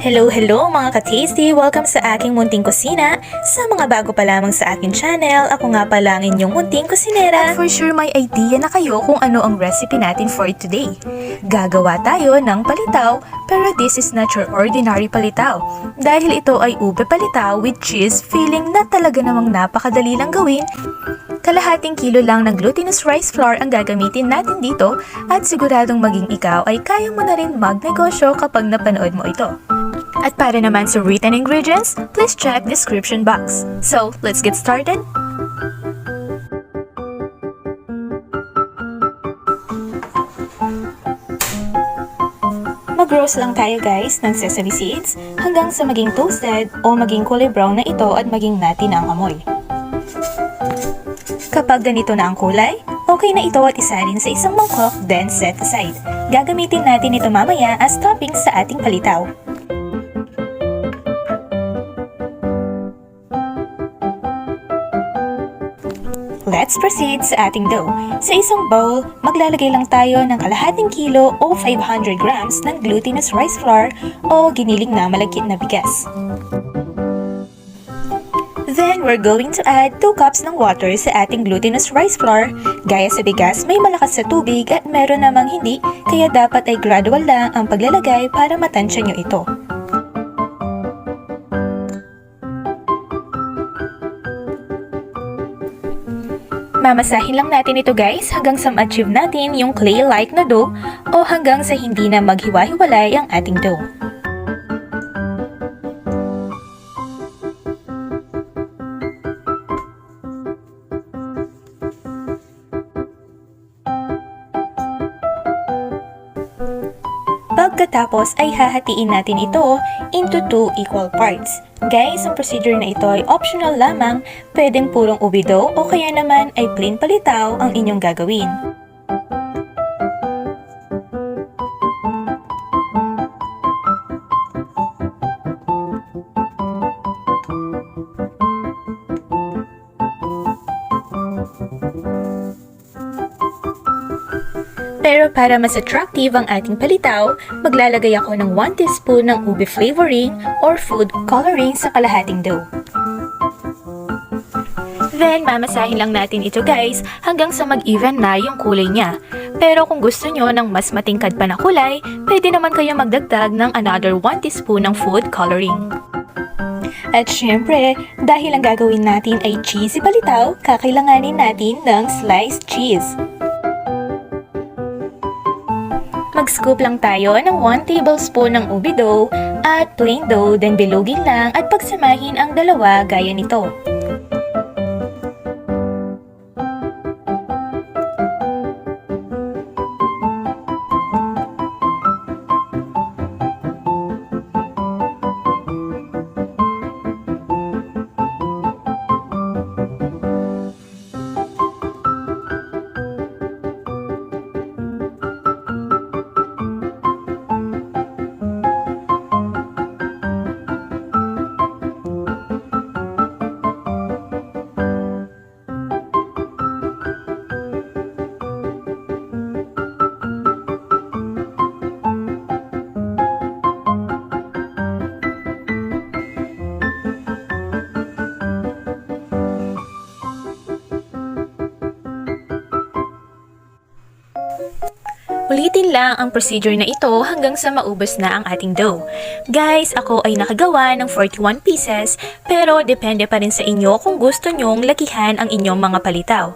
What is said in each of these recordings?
Hello mga ka-tasty! Welcome sa aking munting kusina. Sa mga bago pa lamang sa aking channel, ako nga pala ang inyong munting kusinera. At for sure may idea na kayo kung ano ang recipe natin for today. Gagawa tayo ng palitaw, pero this is not your ordinary palitaw. Dahil ito ay ube palitaw with cheese filling na talaga namang napakadali lang gawin. Kalahating kilo lang ng glutinous rice flour ang gagamitin natin dito at siguradong maging ikaw ay kaya mo na rin magnegosyo kapag napanood mo ito. At para naman sa written ingredients, please check description box. So, let's get started! Mag-roast lang tayo guys ng sesame seeds hanggang sa maging toasted o maging kulay brown na ito at maging nati na ang amoy. Kapag ganito na ang kulay, okay na ito at isarin sa isang mangkok, then set aside. Gagamitin natin ito mamaya as toppings sa ating palitaw. Let's proceed sa ating dough. Sa isang bowl, maglalagay lang tayo ng kalahating kilo o 500 grams ng glutinous rice flour o giniling na malagkit na bigas. Then, we're going to add 2 cups ng water sa ating glutinous rice flour. Gaya sa bigas, may malakas sa tubig at meron namang hindi, kaya dapat ay gradual lang ang paglalagay para matansya nyo ito. Mamasahin lang natin ito guys hanggang sa ma-achieve natin yung clay-like na dough o hanggang sa hindi na maghiwa-hiwalay ang ating dough. Pagkatapos ay hahatiin natin ito into 2 equal parts. Guys, ang procedure na ito ay optional lamang, pwedeng purong ube dough o kaya naman ay plain palitaw ang inyong gagawin. Pero para mas attractive ang ating palitaw, maglalagay ako ng 1 teaspoon ng ube flavoring or food coloring sa kalahating dough. Then, mamasahin lang natin ito guys hanggang sa mag-even na yung kulay niya. Pero kung gusto nyo ng mas matingkad pa na kulay, pwede naman kayo magdagdag ng another 1 teaspoon ng food coloring. At syempre, dahil ang gagawin natin ay cheesy palitaw, kakailanganin natin ng sliced cheese. Mag-scoop lang tayo ng 1 tablespoon ng ube dough at plain dough, then bilugin lang at pagsamahin ang dalawa gaya nito. Ulitin lang ang procedure na ito hanggang sa maubos na ang ating dough. Guys, ako ay nakagawa ng 41 pieces, pero depende pa rin sa inyo kung gusto nyong lakihan ang inyong mga palitaw.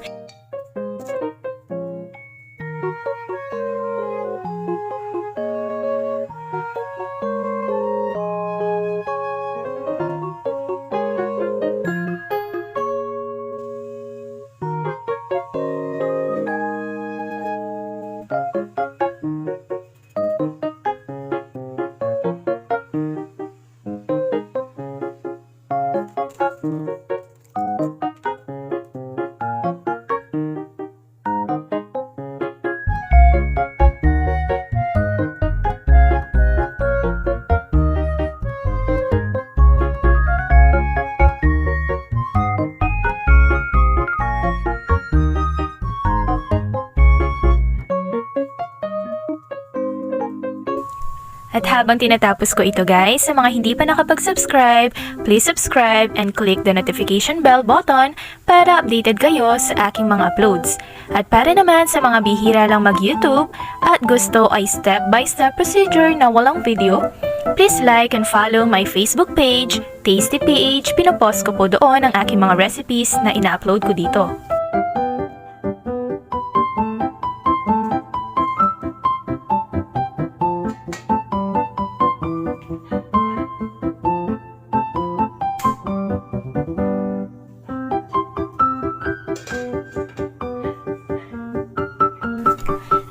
At habang tinatapos ko ito guys, sa mga hindi pa nakapag-subscribe, please subscribe and click the notification bell button para updated kayo sa aking mga uploads. At para naman sa mga bihira lang mag-YouTube at gusto ay step-by-step procedure na walang video, please like and follow my Facebook page, TastyPH. Pinopost ko po doon ang aking mga recipes na ina-upload ko dito.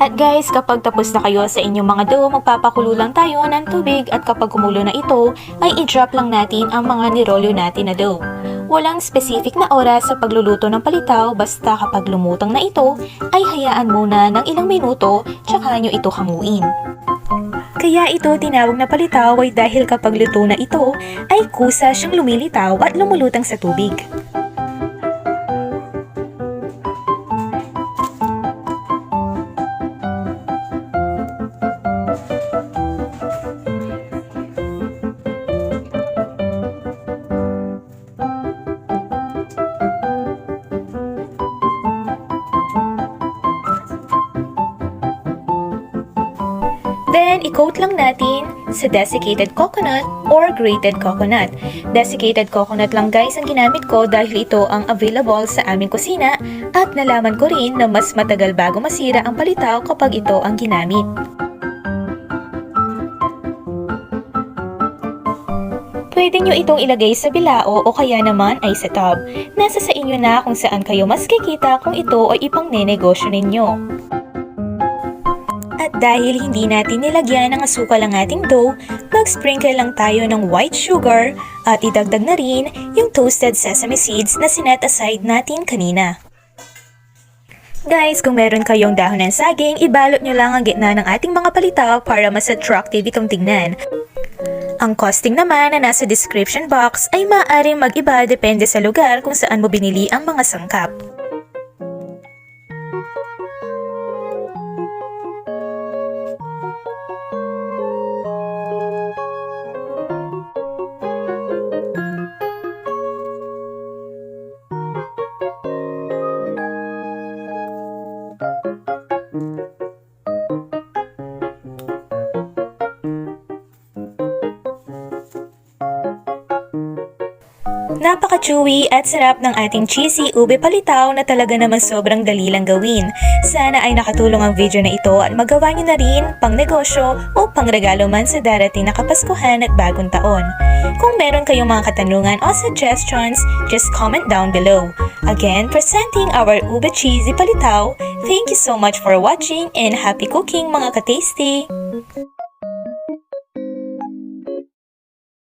At guys, kapag tapos na kayo sa inyong mga dough, magpapakulo lang tayo ng tubig at kapag kumulo na ito, ay i-drop lang natin ang mga nirolyo natin na dough. Walang specific na oras sa pagluluto ng palitaw, basta kapag lumutang na ito, ay hayaan muna ng ilang minuto, tsaka nyo ito hanguin. Kaya ito tinawag na palitaw ay dahil kapag luto na ito, ay kusa siyang lumilitaw at lumulutang sa tubig. Then, i-coat lang natin sa desiccated coconut or grated coconut. Desiccated coconut lang guys ang ginamit ko dahil ito ang available sa aming kusina at nalaman ko rin na mas matagal bago masira ang palitaw kapag ito ang ginamit. Pwede nyo itong ilagay sa bilao o kaya naman ay sa tub. Nasa sa inyo na kung saan kayo mas kikita kung ito ay ipang nenegosyo ninyo. At dahil hindi natin nilagyan ng asukal ang ating dough, mag-sprinkle lang tayo ng white sugar at idagdag na rin yung toasted sesame seeds na sinet aside natin kanina. Guys, kung meron kayong dahon ng saging, ibalot nyo lang ang gitna ng ating mga palitaw para mas attractive itong tingnan. Ang costing naman na nasa description box ay maaaring mag-iba depende sa lugar kung saan mo binili ang mga sangkap. Napaka-chewy at sarap ng ating cheesy ube palitaw na talaga naman sobrang dali lang gawin. Sana ay nakatulong ang video na ito at magawa nyo na rin pang negosyo o pang regalo man sa darating na Kapaskuhan at Bagong Taon. Kung meron kayong mga katanungan o suggestions, just comment down below. Again, presenting our ube cheesy palitaw. Thank you so much for watching and happy cooking mga ka-tasty!